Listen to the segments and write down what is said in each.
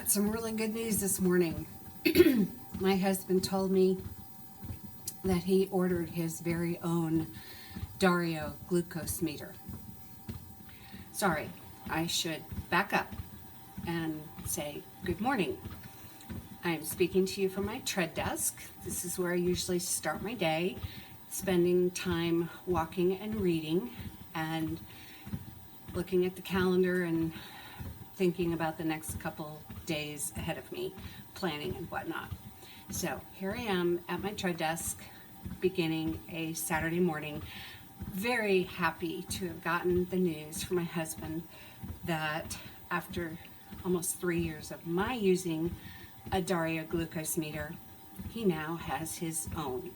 got some really good news this morning. My husband told me that he ordered his very own Dario glucose meter. Sorry, I should back up and say good morning. I'm speaking to you from my tread desk. This is where I usually start my day, spending time walking and reading and looking at the calendar and thinking about the next couple days ahead of me, planning and whatnot. So here I am at my tread desk, beginning a Saturday morning. Very happy to have gotten the news from my husband that after almost 3 years of my using a Dario glucose meter, he now has his own.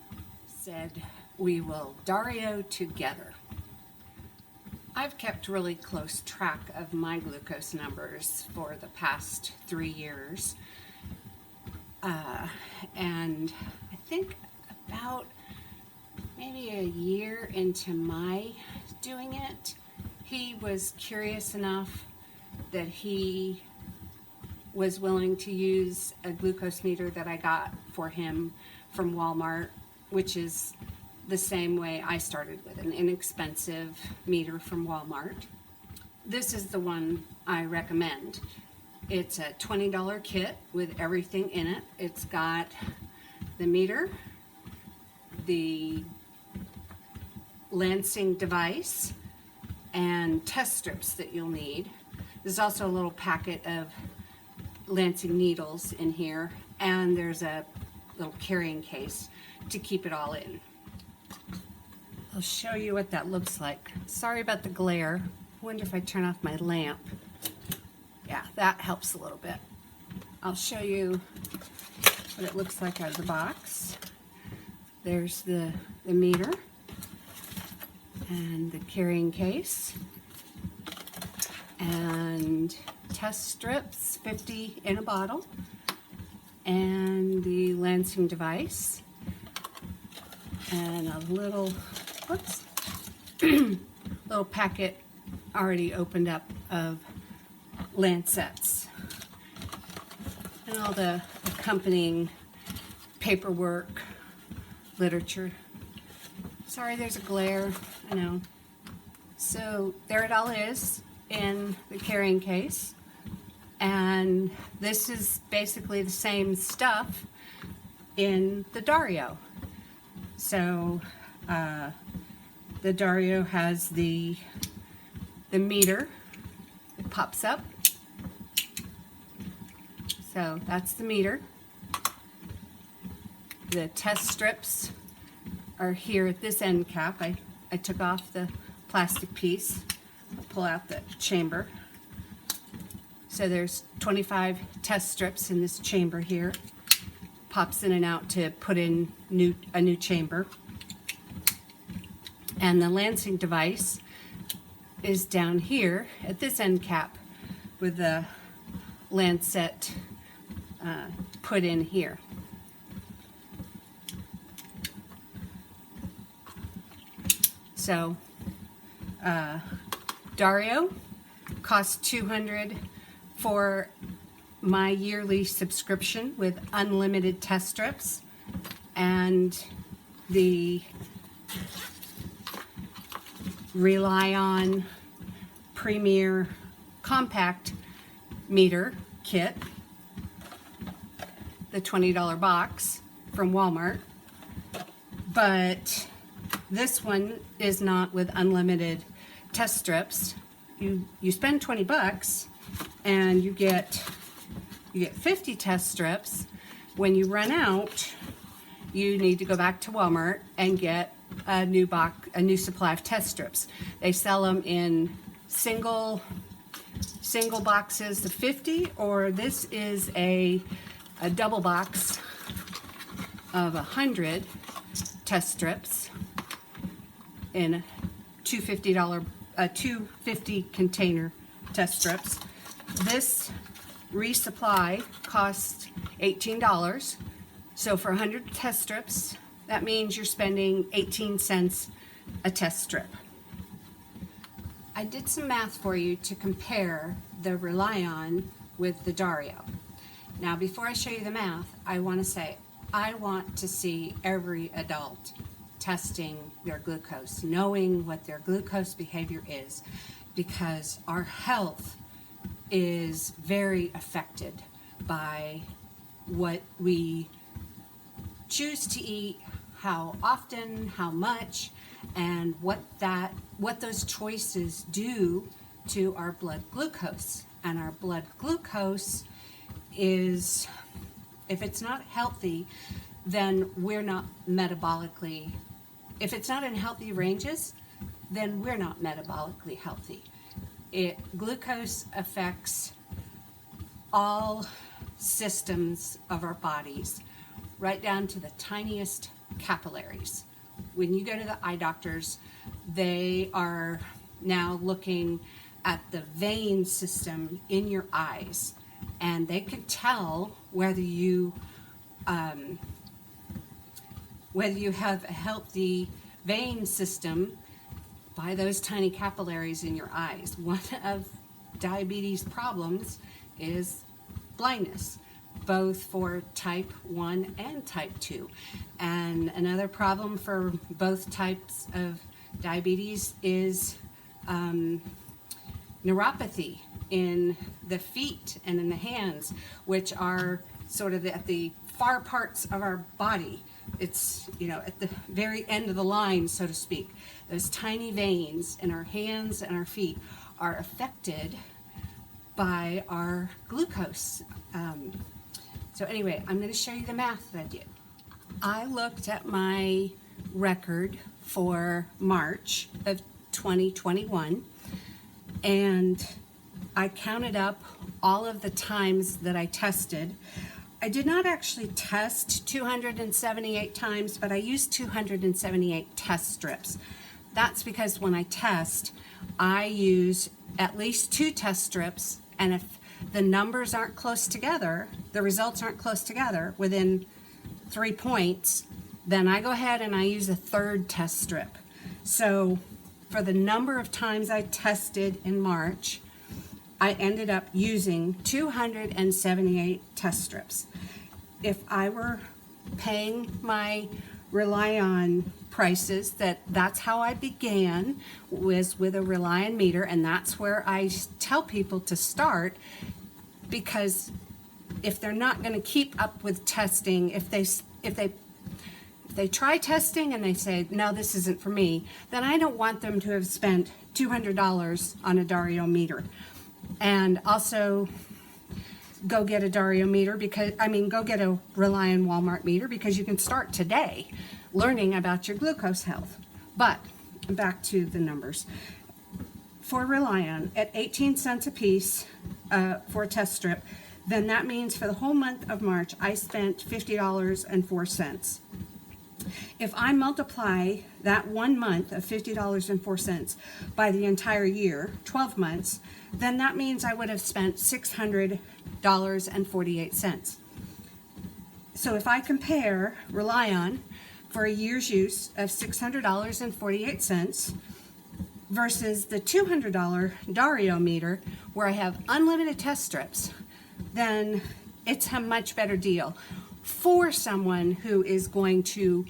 Said we will Dario together. I've kept really close track of my glucose numbers for the past 3 years. And I think about maybe a year into my doing it, he was curious enough that he was willing to use a glucose meter that I got for him from Walmart, which is the same way I started with, an inexpensive meter from Walmart. This is the one I recommend. It's a $20 kit with everything in it. It's got the meter, the lancing device, and test strips that you'll need. There's also a little packet of lancing needles in here, and there's a little carrying case to keep it all in. I'll show you what that looks like. Sorry about the glare. I wonder if I turn off my lamp. Yeah, that helps a little bit. I'll show you what it looks like out of the box. There's the meter and the carrying case and test strips, 50 in a bottle, and the lancing device, and a little, whoops, little packet already opened up of lancets, and all the accompanying paperwork, literature. Sorry, there's a glare, I know. So there it all is in the carrying case, and this is basically the same stuff in the Dario. So the Dario has the meter. It pops up. So that's the meter. The test strips are here at this end cap. I took off the plastic piece. I'll pull out the chamber. So there's 25 test strips in this chamber here. Pops in and out to put in a new chamber. And the lancing device is down here at this end cap with the lancet put in here. So Dario costs $200 for my yearly subscription with unlimited test strips, and the Rely On Premier Compact Meter Kit, the $20 box from Walmart. But this one is not with unlimited test strips. You spend 20 bucks and you get 50 test strips. When you run out, you need to go back to Walmart and get a new supply of test strips. They sell them in single boxes of 50, or this is a double box of 100 test strips in two $50 container test strips. This resupply costs $18. So for 100 test strips, that means you're spending 18 cents a test strip. I did some math for you to compare the Rely On with the Dario. Now, before I show you the math, I want to say I want to see every adult testing their glucose, knowing what their glucose behavior is, because our health is very affected by what we choose to eat, how often, how much, and what those choices do to our blood glucose. And our blood glucose is, if it's not healthy, then we're not metabolically, if it's not in healthy ranges, then we're not metabolically healthy. Glucose affects all systems of our bodies, right down to the tiniest capillaries. When you go to the eye doctors, they are now looking at the vein system in your eyes, and they can tell whether you have a healthy vein system by those tiny capillaries in your eyes. One of diabetes problems is blindness, both for type 1 and type 2. And another problem for both types of diabetes is neuropathy in the feet and in the hands, which are sort of at the far parts of our body. It's, at the very end of the line, so to speak. Those tiny veins in our hands and our feet are affected by our glucose. So anyway, I'm going to show you the math that I did. I looked at my record for March of 2021, and I counted up all of the times that I tested. I did not actually test 278 times, but I used 278 test strips. That's because when I test, I use at least 2 test strips, and if the numbers aren't close together, the results aren't close together within 3 points, then I go ahead and I use a 3rd test strip. So for the number of times I tested in March, I ended up using 278 test strips. If I were paying my Relion prices, that's how I began, was with a Relion meter, and that's where I tell people to start, because if they're not going to keep up with testing, if they try testing and they say, no, this isn't for me, then I don't want them to have spent $200 on a Dario meter. And also go get a Dario meter, go get a Relion Walmart meter, because you can start today learning about your glucose health. But back to the numbers. For Relion, at 18 cents a piece for a test strip, then that means for the whole month of March, I spent $50.04. If I multiply that 1 month of $50.04 by the entire year, 12 months, then that means I would have spent $600.48. So if I compare Relion for a year's use of $600.48 versus the $200 Dario meter, where I have unlimited test strips, then it's a much better deal for someone who is going to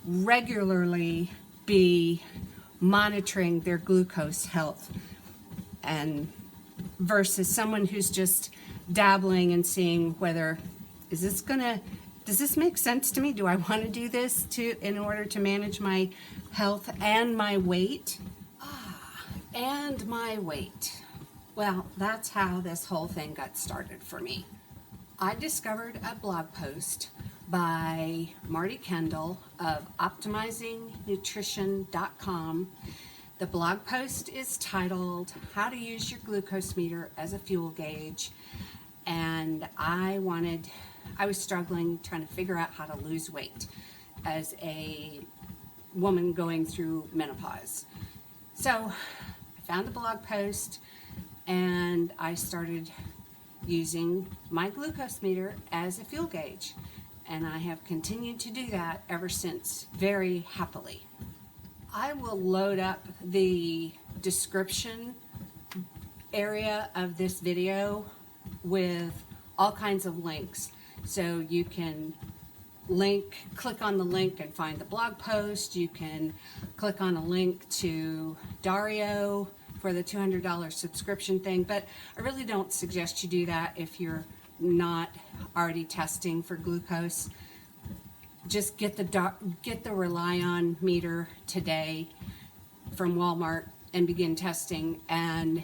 regularly be monitoring their glucose health, and versus someone who's just dabbling and seeing whether, does this make sense to me? Do I want to do this in order to manage my health and my weight? And my weight. Well, that's how this whole thing got started for me. I discovered a blog post by Marty Kendall of optimizingnutrition.com. The blog post is titled How to Use Your Glucose Meter as a Fuel Gauge. And I was struggling trying to figure out how to lose weight as a woman going through menopause. So I found the blog post and I started using my glucose meter as a fuel gauge. And I have continued to do that ever since, very happily. I will load up the description area of this video with all kinds of links. So you can click on the link and find the blog post. You can click on a link to Dario for the $200 subscription thing, but I really don't suggest you do that if you're not already testing for glucose. Just get the Rely On meter today from Walmart and begin testing, and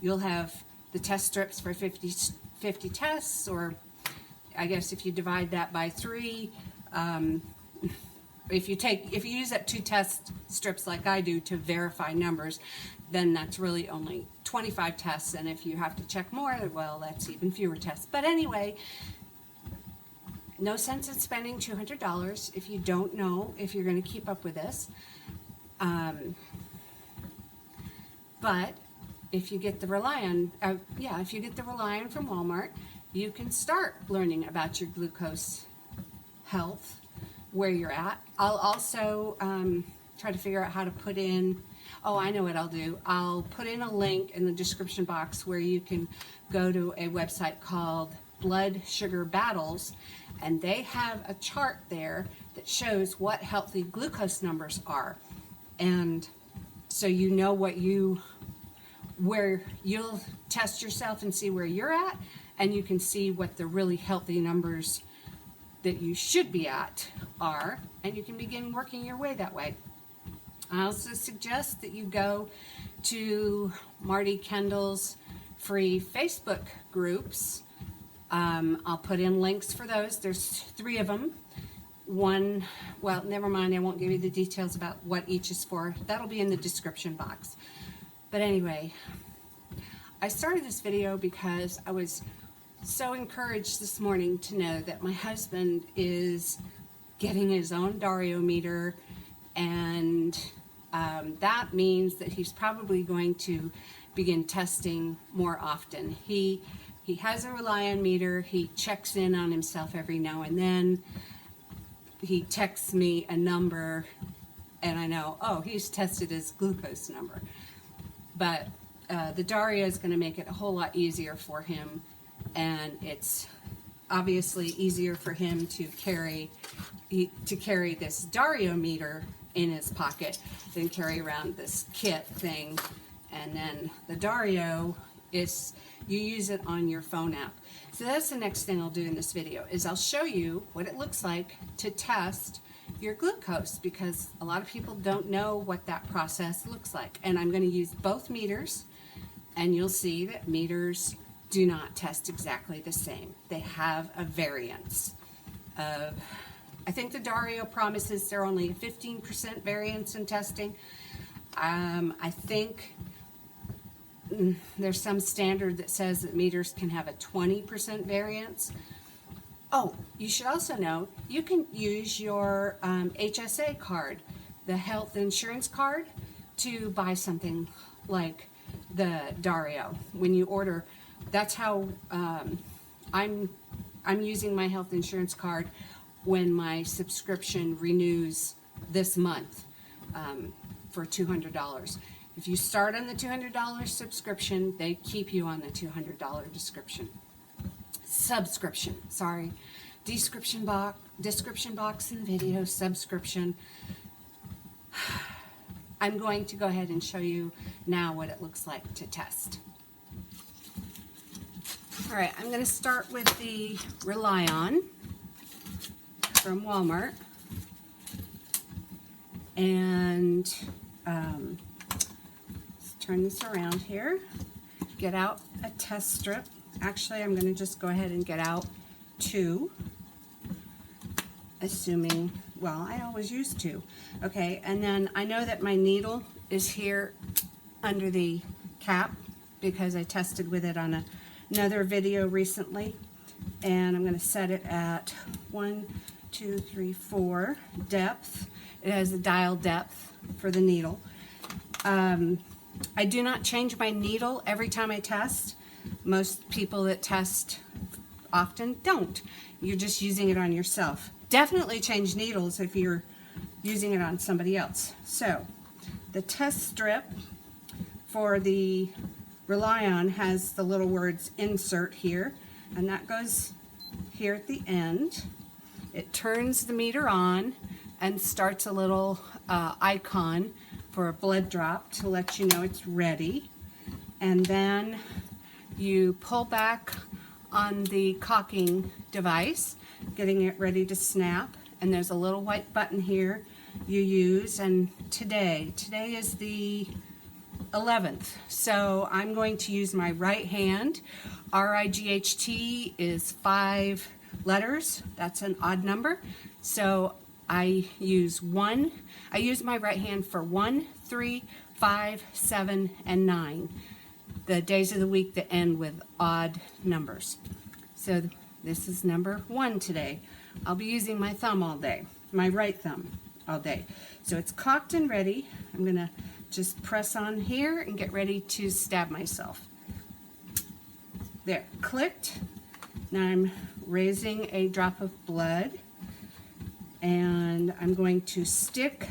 you'll have the test strips for 50 tests, or I guess if you divide that by 3, if you use up 2 test strips like I do to verify numbers, then that's really only 25 tests, and if you have to check more, well, that's even fewer tests. But anyway, no sense in spending $200 if you don't know if you're going to keep up with this. But if you get the Rely On, if you get the Rely On from Walmart, you can start learning about your glucose health, where you're at. I'll also try to figure out how to put in, I know what I'll do. I'll put in a link in the description box where you can go to a website called Blood Sugar Battles, and they have a chart there that shows what healthy glucose numbers are. And so you know where you'll test yourself and see where you're at, and you can see what the really healthy numbers that you should be at are, and you can begin working your way that way. I also suggest that you go to Marty Kendall's free Facebook groups. I'll put in links for those. There's 3 of them. One, well, never mind, I won't give you the details about what each is for. That'll be in the description box. But anyway, I started this video because I was so encouraged this morning to know that my husband is getting his own Dario meter, and that means that he's probably going to begin testing more often. He has a Rely On meter. He checks in on himself every now and then. He texts me a number, and I know, he's tested his glucose number. But the Dario is going to make it a whole lot easier for him, and it's obviously easier for him to carry this Dario meter in his pocket than carry around this kit thing. And then the Dario is, you use it on your phone app. So that's the next thing I'll do in this video, is I'll show you what it looks like to test your glucose, because a lot of people don't know what that process looks like. And I'm going to use both meters, and you'll see that meters do not test exactly the same. They have a variance of, I think the Dario promises they're only a 15% variance in testing. I think there's some standard that says that meters can have a 20% variance. Oh, you should also know you can use your HSA card, the health insurance card, to buy something like the Dario. When you order, that's how I'm using my health insurance card when my subscription renews this month for $200. If you start on the $200 subscription, they keep you on the $200 subscription. Sorry, description box and video subscription. I'm going to go ahead and show you now what it looks like to test. All right, I'm going to start with the Rely On from Walmart, and let's turn this around here. Get out a test strip. Actually, I'm going to just go ahead and get out 2, assuming, well, I always use 2. Okay, and then I know that my needle is here under the cap because I tested with it on another video recently, and I'm going to set it at 1, 2, 3, 4 depth. It has a dial depth for the needle. I do not change my needle every time I test. Most people that test often don't. You're just using it on yourself. Definitely change needles if you're using it on somebody else. So the test strip for the Rely On has the little words insert here. and that goes here at the end. It turns the meter on and starts a little icon for a blood drop to let you know it's ready. And then you pull back on the cocking device, getting it ready to snap, and there's a little white button here you use. And today is the 11th, so I'm going to use my right hand. RIGHT is 5 letters. That's an odd number, so I use my right hand for 1, 3, 5, 7, and 9, the days of the week that end with odd numbers. So this is number 1 today. I'll be using my thumb all day, my right thumb all day. So it's cocked and ready. I'm gonna just press on here and get ready to stab myself. There, clicked. Now I'm raising a drop of blood, and I'm going to stick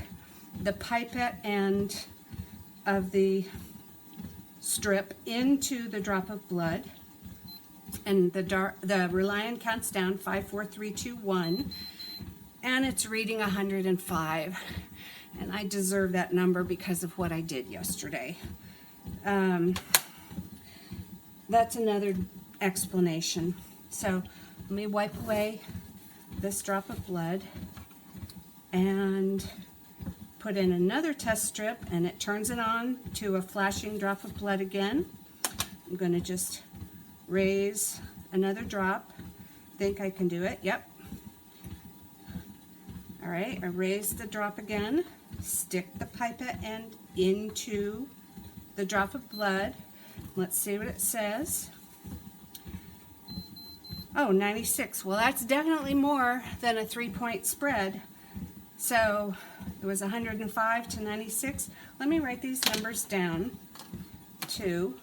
the pipette end of the strip into the drop of blood, and the Reliant counts down 5, 4, 3, 2, 1, and it's reading 105. And I deserve that number because of what I did yesterday. That's another explanation. So let me wipe away this drop of blood and put in another test strip, and it turns it on to a flashing drop of blood again. I'm going to just raise another drop. Think I can do it? Yep. All right, I raised the drop again. Stick the pipette end into the drop of blood. Let's see what it says. Oh, 96. Well, that's definitely more than a 3-point spread. So it was 105 to 96. Let me write these numbers down too.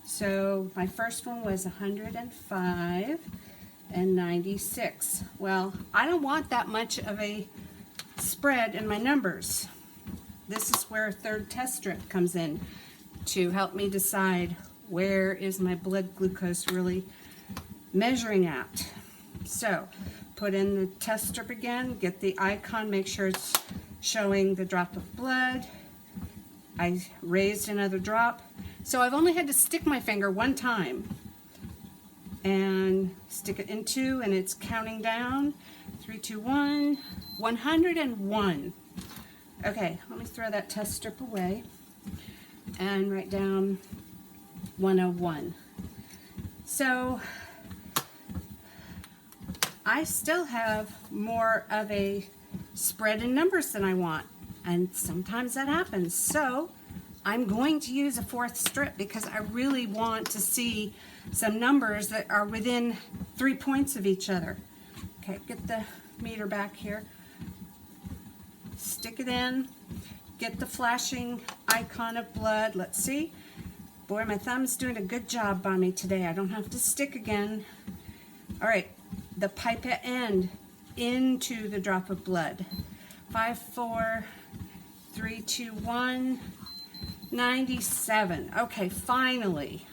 So my first one was 105 and 96. Well, I don't want that much of a spread in my numbers. This is where a third test strip comes in to help me decide where is my blood glucose really measuring at. So put in the test strip again, get the icon, make sure it's showing the drop of blood. I raised another drop. So I've only had to stick my finger one time and stick it into, and it's counting down. 3, 2, 1, 101. Okay, let me throw that test strip away and write down 101. So I still have more of a spread in numbers than I want, and sometimes that happens. So I'm going to use a 4th strip because I really want to see some numbers that are within 3 points of each other. Okay, get the meter back here. Stick it in. Get the flashing icon of blood. Let's see. Boy, my thumb's doing a good job by me today. I don't have to stick again. All right, the pipette end into the drop of blood. 5, 4, 3, 2, 1, 97. Okay, finally,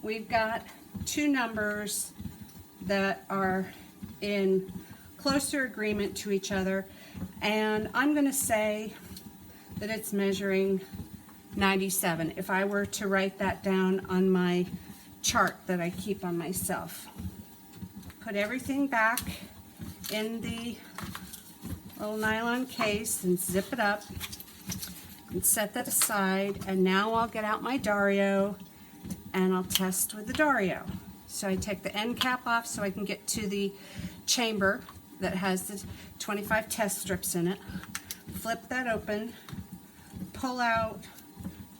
we've got 2 numbers that are in closer agreement to each other, and I'm going to say that it's measuring 97 if I were to write that down on my chart that I keep on myself. Put everything back in the little nylon case and zip it up and set that aside, and now I'll get out my Dario and I'll test with the Dario. So I take the end cap off so I can get to the chamber that has the 25 test strips in it. Flip that open, pull out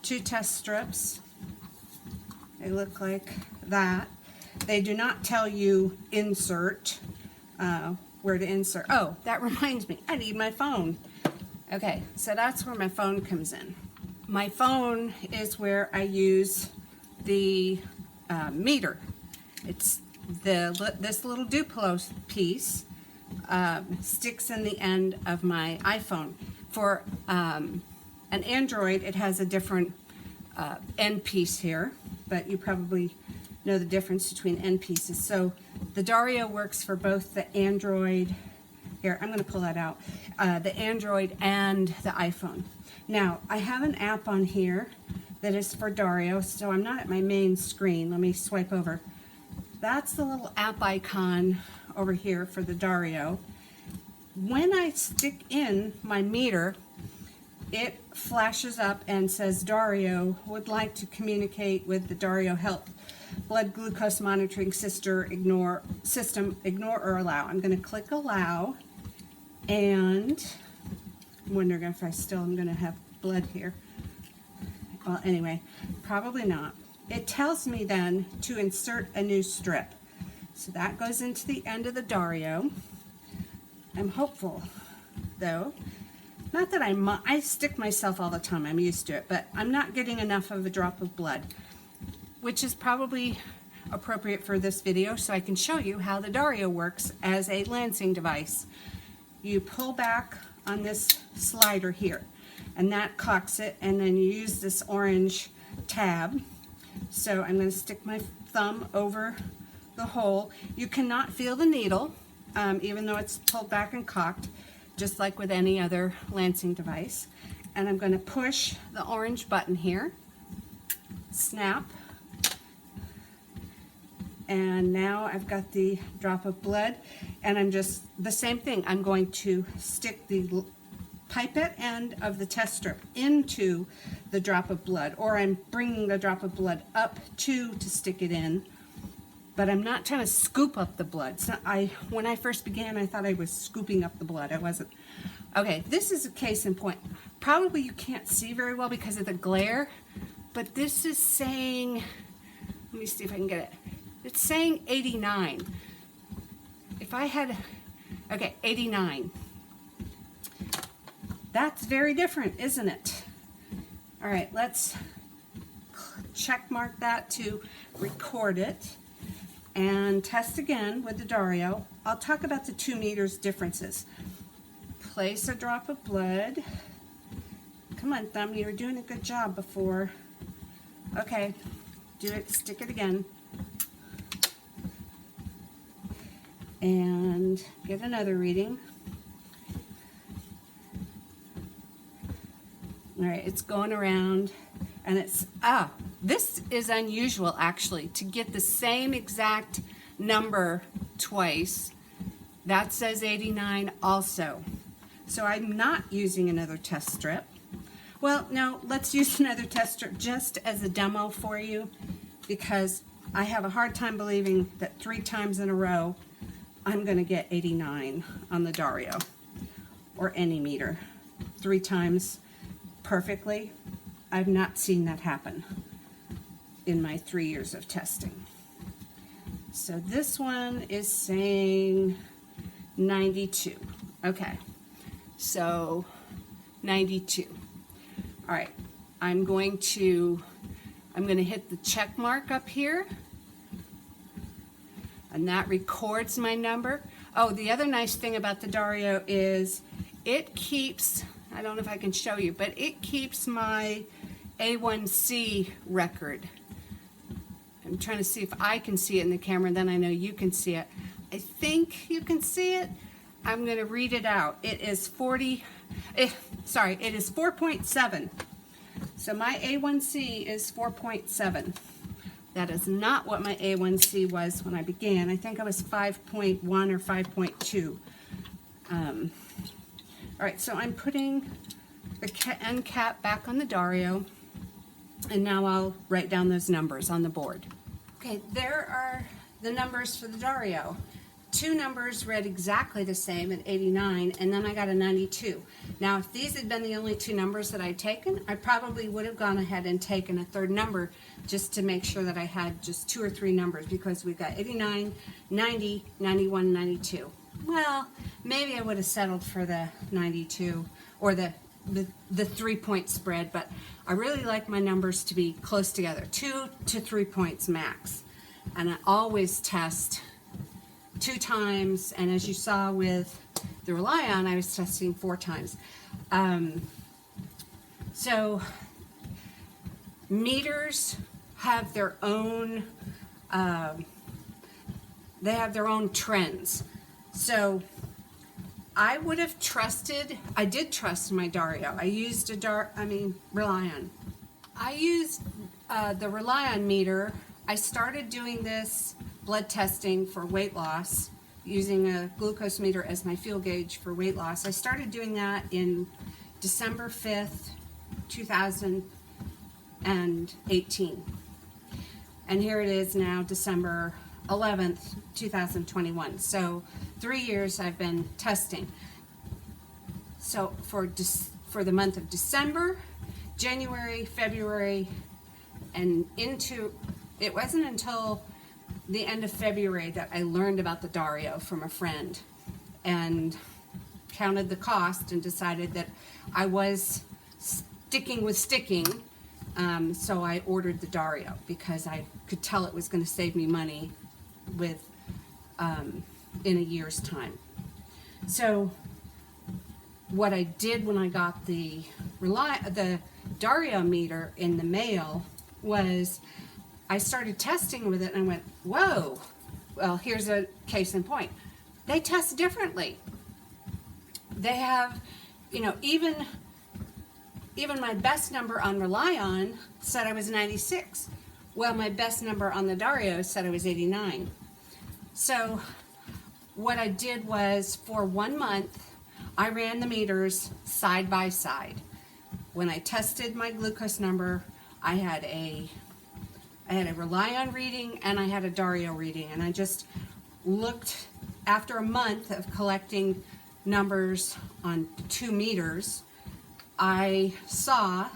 2 test strips. They look like that. They do not tell you insert, where to insert. Oh, that reminds me, I need my phone. Okay, so that's where my phone comes in. My phone is where I use the meter. It's this little Duplo piece sticks in the end of my iPhone. For an Android, it has a different end piece here, but you probably know the difference between end pieces. So the Dario works for both the Android, here, I'm going to pull that out, the Android and the iPhone. Now, I have an app on here that is for Dario, so I'm not at my main screen. Let me swipe over. That's the little app icon over here for the Dario. When I stick in my meter, it flashes up and says Dario would like to communicate with the Dario Health blood glucose monitoring system, ignore or allow. I'm going to click allow, and I'm wondering if I still am going to have blood here. Well, anyway, probably not. It tells me then to insert a new strip. So that goes into the end of the Dario. I'm hopeful, though. Not that I stick myself all the time, I'm used to it, but I'm not getting enough of a drop of blood, which is probably appropriate for this video, so I can show you how the Dario works as a lancing device. You pull back on this slider here, and that cocks it, and then you use this orange tab. So I'm going to stick my thumb over the hole. You cannot feel the needle, even though it's pulled back and cocked, just like with any other lancing device. And I'm going to push the orange button here, snap, and now I've got the drop of blood, and I'm just, the same thing, I'm going to stick the pipette end of the test strip into the drop of blood, or I'm bringing the drop of blood up to stick it in, but I'm not trying to scoop up the blood. So when I first began, I thought I was scooping up the blood. I wasn't. Okay, this is a case in point. Probably you can't see very well because of the glare, but this is saying, let me see if I can get it. It's saying 89. If I had, okay, 89. That's very different, isn't it? All right, let's check mark that to record it and test again with the Dario. I'll talk about the 2 meters differences. Place a drop of blood. Come on, thumb, you were doing a good job before. Okay, do it, stick it again. And get another reading. All right, it's going around, and it's, this is unusual actually, to get the same exact number twice. That says 89 also. So I'm not using another test strip. Well, no, let's use another test strip just as a demo for you, because I have a hard time believing that 3 times in a row I'm going to get 89 on the Dario, or any meter. 3 times perfectly. I've not seen that happen in my 3 years of testing. So this one is saying 92. Okay, so 92. All right, I'm going to hit the check mark up here, and that records my number. Oh, the other nice thing about the Dario is it keeps, I don't know if I can show you, but it keeps my A1C record. I'm trying to see if I can see it in the camera, then I know you can see it. I think you can see it. I'm going to read it out. It is 4.7. So my A1C is 4.7. That is not what my A1C was when I began. I think I was 5.1 or 5.2. All right, so I'm putting the end cap back on the Dario, and now I'll write down those numbers on the board. Okay, there are the numbers for the Dario. 2 numbers read exactly the same at 89, and then I got a 92. Now, if these had been the only 2 numbers that I'd taken, I probably would have gone ahead and taken a 3rd number just to make sure that I had just 2 or 3 numbers, because we've got 89, 90, 91, 92. Well, maybe I would have settled for the 92 or the 3-point spread, but I really like my numbers to be close together, 2 to 3 points max. And I always test 2 times, and as you saw with the Rely On, I was testing 4 times. So meters have their own, they have their own trends. So I would have trusted, I did trust my Dario. I used Relion. I used the Relion meter. I started doing this blood testing for weight loss, using a glucose meter as my fuel gauge for weight loss. I started doing that in December 5th, 2018. And here it is now, December 11th, 2021. So 3 years I've been testing. So for the month of December, January, February, and it wasn't until the end of February that I learned about the Dario from a friend and counted the cost and decided that I was sticking with sticking. So I ordered the Dario because I could tell it was going to save me money with in a year's time. So what I did when I got the Dario meter in the mail was I started testing with it and I went, whoa, well, here's a case in point. They test differently. They have, even my best number on Relion said I was 96. Well, my best number on the Dario said I was 89. So what I did was, for 1 month, I ran the meters side by side. When I tested my glucose number, I had a Relion reading and I had a Dario reading, and I just looked. After a month of collecting numbers on 2 meters, I saw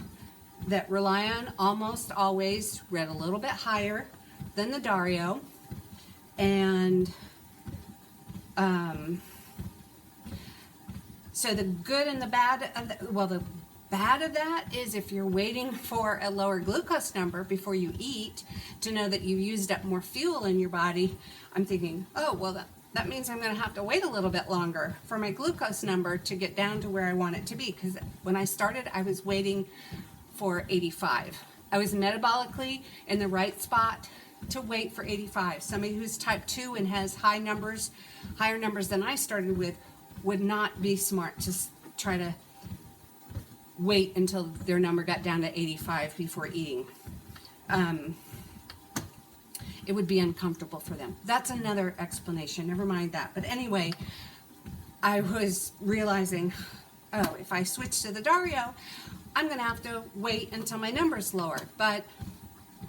that Relion almost always read a little bit higher than the Dario, and so the good and the bad of the bad of that is, if you're waiting for a lower glucose number before you eat to know that you used up more fuel in your body, I'm thinking, oh, well, that means I'm going to have to wait a little bit longer for my glucose number to get down to where I want it to be, because when I started, I was waiting for 85. I was metabolically in the right spot to wait for 85. Somebody who's type 2 and has higher numbers than I started with would not be smart to try to wait until their number got down to 85 before eating. It would be uncomfortable for them. That's another explanation, never mind that. But anyway, I was realizing, oh, if I switch to the Dario, I'm going to have to wait until my number's lower. But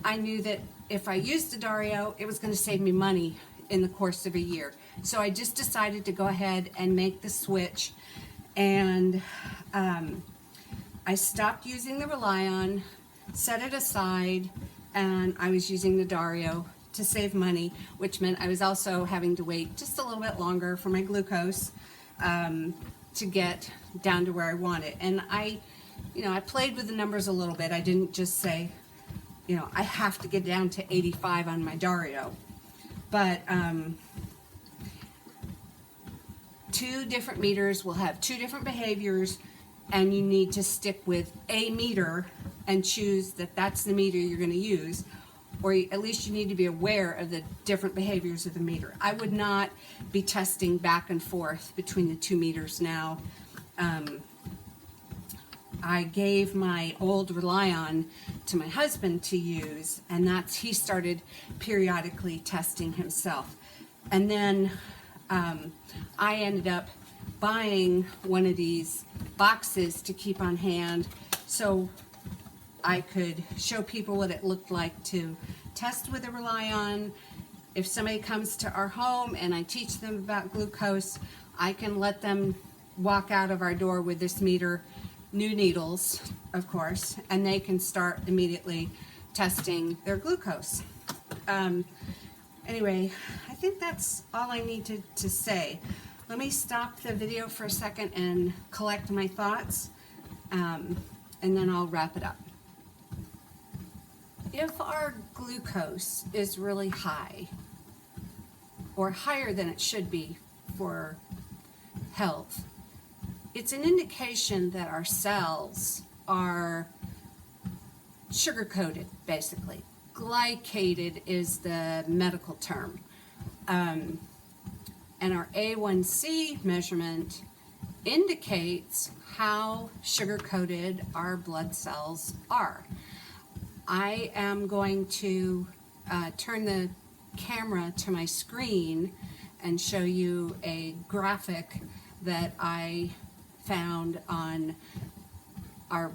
I knew that if I used the Dario, it was going to save me money in the course of a year. So I just decided to go ahead and make the switch, and I stopped using the Relion, set it aside, and I was using the Dario to save money, which meant I was also having to wait just a little bit longer for my glucose to get down to where I want it. And I played with the numbers a little bit. I didn't just say, I have to get down to 85 on my Dario. But 2 different meters will have 2 different behaviors, and you need to stick with a meter and choose that that's the meter you're going to use, or at least you need to be aware of the different behaviors of the meter. I would not be testing back and forth between the 2 meters now. I gave my old Relion to my husband to use, and he started periodically testing himself. And then I ended up buying one of these boxes to keep on hand so I could show people what it looked like to test with a Relion. If somebody comes to our home and I teach them about glucose, I can let them walk out of our door with this meter, new needles, of course, and they can start immediately testing their glucose. Anyway, I think that's all I need to say. Let me stop the video for a second and collect my thoughts, and then I'll wrap it up. If our glucose is really high, or higher than it should be for health, it's an indication that our cells are sugar-coated, basically. Glycated is the medical term. And our A1C measurement indicates how sugar-coated our blood cells are. I am going to turn the camera to my screen and show you a graphic that I found on our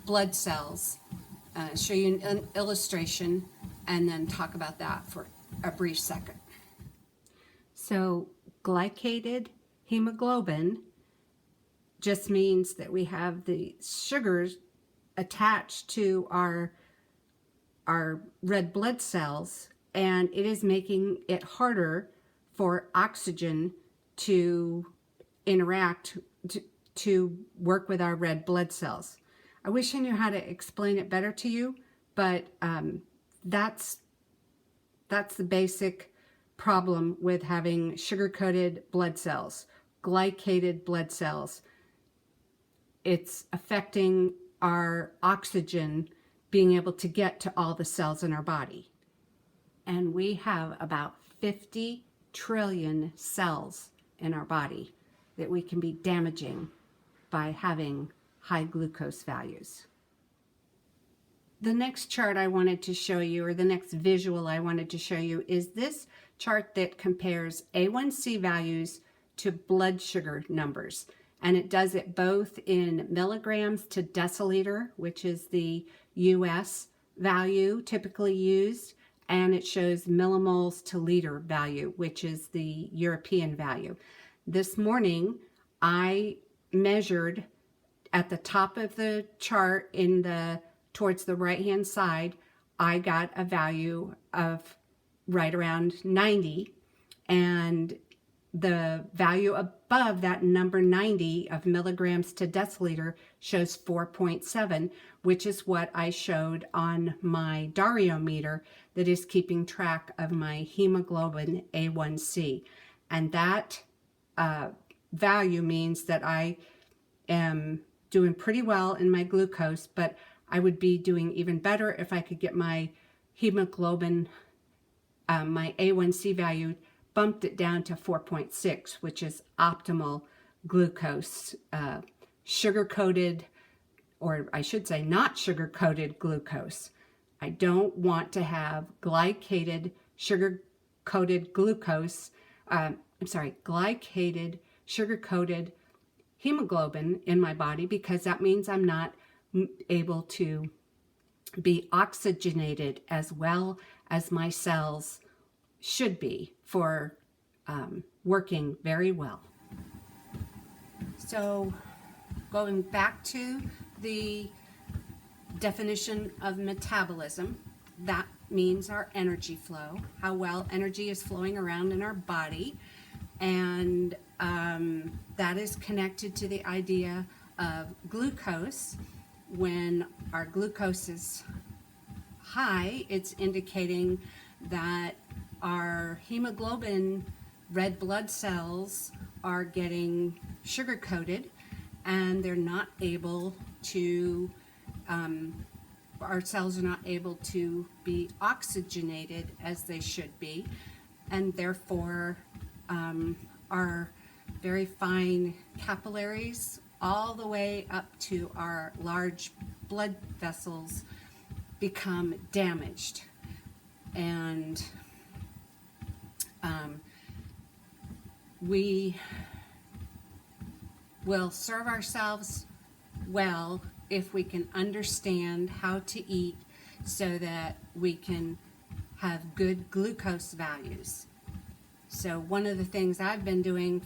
blood cells, show you an illustration, and then talk about that for a brief second. So glycated hemoglobin just means that we have the sugars attached to our red blood cells, and it is making it harder for oxygen to interact, to work with our red blood cells. I wish I knew how to explain it better to you, but that's the basic problem with having sugar-coated blood cells, glycated blood cells. It's affecting our oxygen being able to get to all the cells in our body. And we have about 50 trillion cells in our body that we can be damaging by having high glucose values. The next chart I wanted to show you, or the next visual I wanted to show you, is this chart that compares A1C values to blood sugar numbers. And it does it both in milligrams to deciliter, which is the US value typically used, and it shows millimoles to liter value, which is the European value. This morning, I measured at the top of the chart towards the right-hand side, I got a value of right around 90, and the value above that number 90 of milligrams to deciliter shows 4.7, which is what I showed on my Dario meter that is keeping track of my hemoglobin A1C. And that value means that I am doing pretty well in my glucose, but I would be doing even better if I could get my hemoglobin, my A1C value, bumped it down to 4.6, which is optimal glucose, sugar-coated, or I should say not sugar-coated glucose. I don't want to have glycated sugar-coated glucose, glycated sugar-coated hemoglobin in my body, because that means I'm not able to be oxygenated as well as my cells should be for working very well. So going back to the definition of metabolism, that means our energy flow, how well energy is flowing around in our body, and that is connected to the idea of glucose. When our glucose is high, it's indicating that our hemoglobin red blood cells are getting sugar-coated, and they're not able to, our cells are not able to be oxygenated as they should be, and therefore our very fine capillaries all the way up to our large blood vessels become damaged. And we will serve ourselves well if we can understand how to eat so that we can have good glucose values. So one of the things I've been doing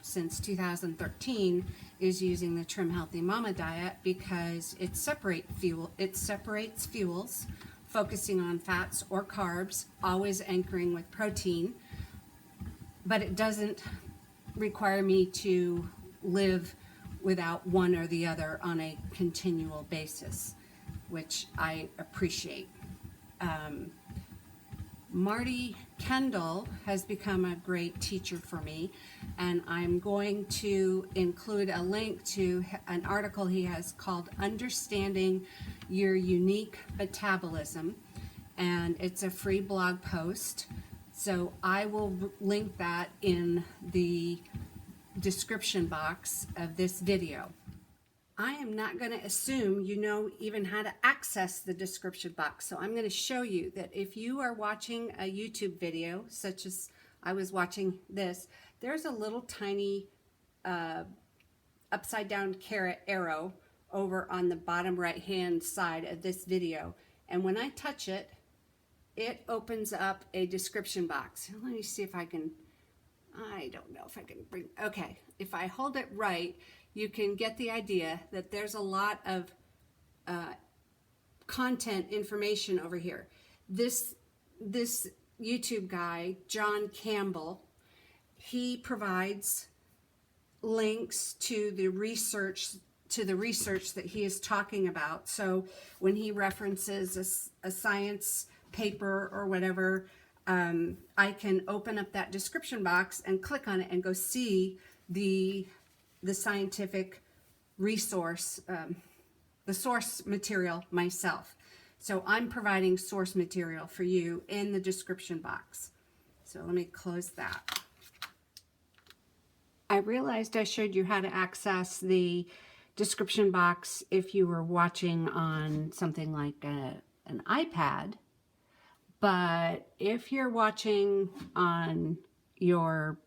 since 2013 is using the Trim Healthy Mama diet, because it separates fuels, focusing on fats or carbs, always anchoring with protein, but it doesn't require me to live without one or the other on a continual basis, which I appreciate. Marty Kendall has become a great teacher for me, and I'm going to include a link to an article he has called Understanding Your Unique Metabolism, and it's a free blog post. So I will link that in the description box of this video. I am not going to assume you know even how to access the description box. So I'm going to show you that if you are watching a YouTube video, such as I was watching this, there's a little tiny upside down caret arrow over on the bottom right hand side of this video. And when I touch it, it opens up a description box. Let me see if I can, I don't know if I can bring, okay. If I hold it right, you can get the idea that there's a lot of content information over here. This YouTube guy, John Campbell, he provides links to the research that he is talking about. So when he references a science paper or whatever, I can open up that description box and click on it and go see the scientific resource, the source material myself. So I'm providing source material for you in the description box. So let me close that. I realized I showed you how to access the description box if you were watching on something like an iPad, but if you're watching on your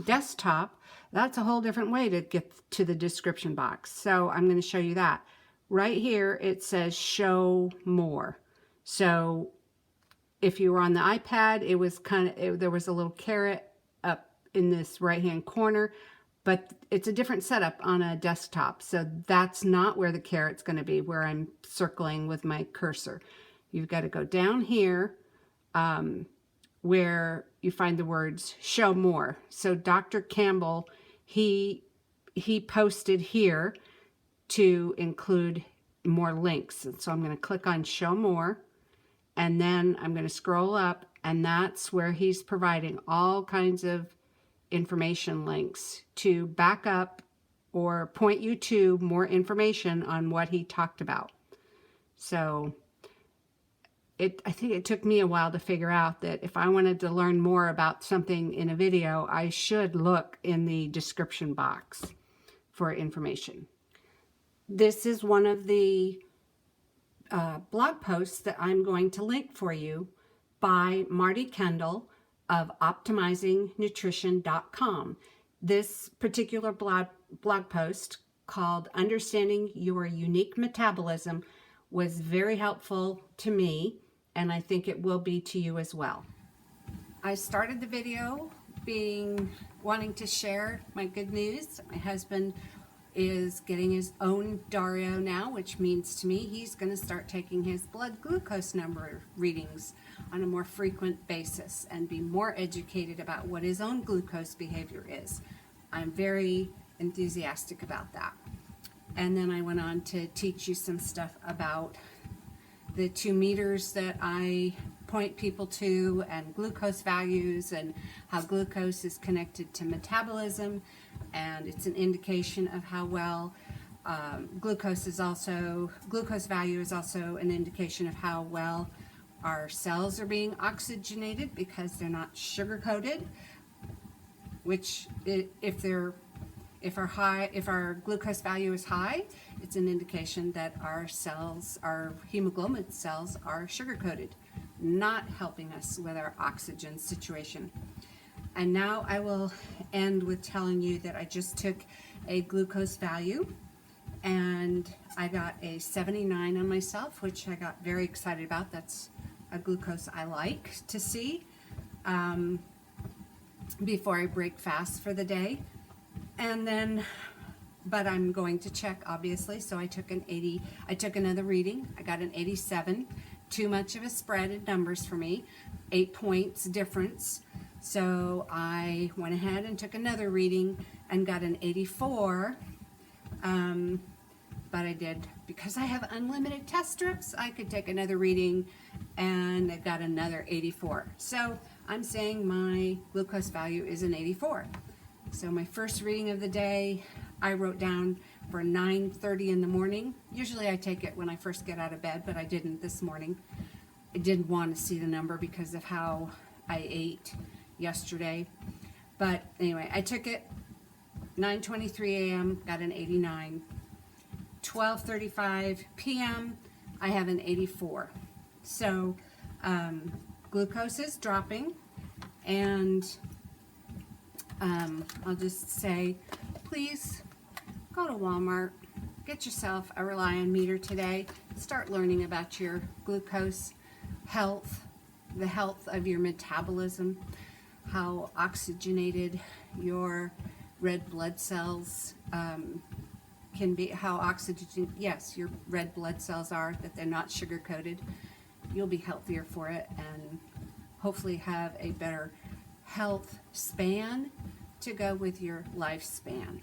desktop, that's a whole different way to get to the description box. So I'm going to show you that. Right here it says show more. So if you were on the iPad, it was there was a little caret up in this right hand corner, but it's a different setup on a desktop. So that's not where the caret's going to be, where I'm circling with my cursor. You've got to go down here where you find the words show more. So Dr. Campbell, he posted here to include more links. And so I'm going to click on show more, and then I'm going to scroll up, and that's where he's providing all kinds of information links to back up or point you to more information on what he talked about. So I think it took me a while to figure out that if I wanted to learn more about something in a video, I should look in the description box for information. This is one of the blog posts that I'm going to link for you by Marty Kendall of optimizingnutrition.com. This particular blog post, called Understanding Your Unique Metabolism, was very helpful to me, and I think it will be to you as well. I started the video wanting to share my good news. My husband is getting his own Dario now, which means to me he's going to start taking his blood glucose number readings on a more frequent basis and be more educated about what his own glucose behavior is. I'm very enthusiastic about that. And then I went on to teach you some stuff about the 2 meters that I point people to, and glucose values, and how glucose is connected to metabolism, and it's an indication of how well glucose value is also an indication of how well our cells are being oxygenated, because they're not sugar coated, which if our glucose value is high, it's an indication that our hemoglobin cells are sugar-coated, not helping us with our oxygen situation. And now I will end with telling you that I just took a glucose value, and I got a 79 on myself, which I got very excited about. That's a glucose I like to see before I break fast for the day. And then, but I'm going to check, obviously, so I took an 80, I took another reading, I got an 87, too much of a spread in numbers for me, 8 points difference, so I went ahead and took another reading and got an 84, but I did, because I have unlimited test strips, I could take another reading, and I got another 84. So I'm saying my glucose value is an 84. So my first reading of the day, I wrote down for 9:30 in the morning. Usually I take it when I first get out of bed, but I didn't this morning. I didn't want to see the number because of how I ate yesterday. But anyway, I took it 9:23 a.m., got an 89. 12:35 p.m., I have an 84. So glucose is dropping, and I'll just say, please go to Walmart, get yourself a Reliant meter today, start learning about your glucose health, the health of your metabolism, how oxygenated your red blood cells can be, how oxygen, yes, your red blood cells are, that they're not sugar coated. You'll be healthier for it, and hopefully have a better health span to go with your lifespan.